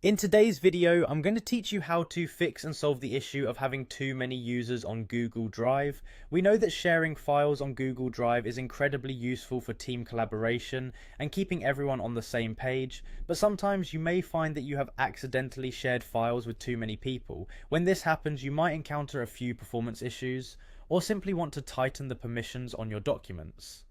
In today's video, I'm going to teach you how to fix and solve the issue of having too many users on Google Drive. We know that sharing files on Google Drive is incredibly useful for team collaboration and keeping everyone on the same page, but sometimes you may find that you have accidentally shared files with too many people. When this happens, you might encounter a few performance issues, or simply want to tighten the permissions on your documents.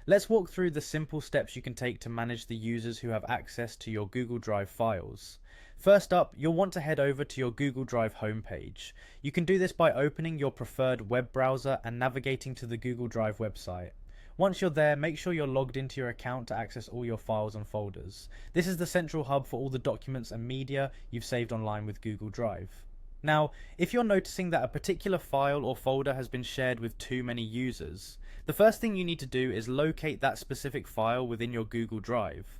Let's walk through the simple steps you can take to manage the users who have access to your Google Drive files. First up, you'll want to head over to your Google Drive homepage. You can do this by opening your preferred web browser and navigating to the Google Drive website. Once you're there, make sure you're logged into your account to access all your files and folders. This is the central hub for all the documents and media you've saved online with Google Drive. Now, if you're noticing that a particular file or folder has been shared with too many users, the first thing you need to do is locate that specific file within your Google Drive.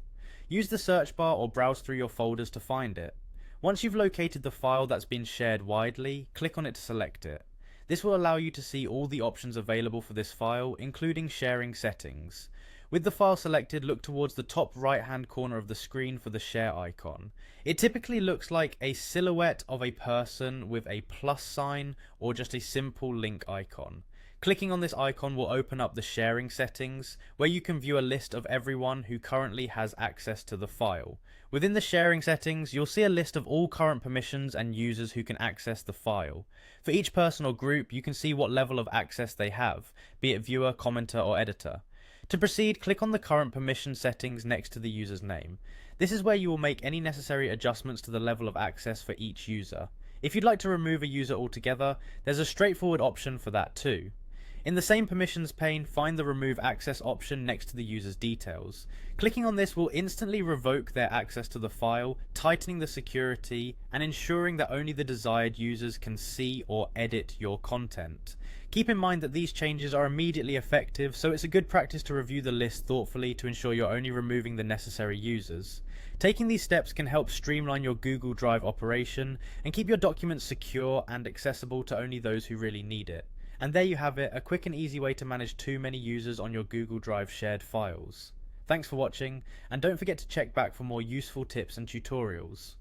Use the search bar or browse through your folders to find it. Once you've located the file that's been shared widely, click on it to select it. This will allow you to see all the options available for this file, including sharing settings. With the file selected, look towards the top right hand corner of the screen for the share icon. It typically looks like a silhouette of a person with a plus sign or just a simple link icon. Clicking on this icon will open up the sharing settings, where you can view a list of everyone who currently has access to the file. Within the sharing settings, you'll see a list of all current permissions and users who can access the file. For each person or group, you can see what level of access they have, be it viewer, commenter, or editor. To proceed, click on the current permission settings next to the user's name. This is where you will make any necessary adjustments to the level of access for each user. If you'd like to remove a user altogether, there's a straightforward option for that too. In the same permissions pane, find the remove access option next to the user's details. Clicking on this will instantly revoke their access to the file, tightening the security and ensuring that only the desired users can see or edit your content. Keep in mind that these changes are immediately effective, so it's a good practice to review the list thoughtfully to ensure you're only removing the necessary users. Taking these steps can help streamline your Google Drive operation and keep your documents secure and accessible to only those who really need it. And there you have it, a quick and easy way to manage too many users on your Google Drive shared files. Thanks for watching, and don't forget to check back for more useful tips and tutorials.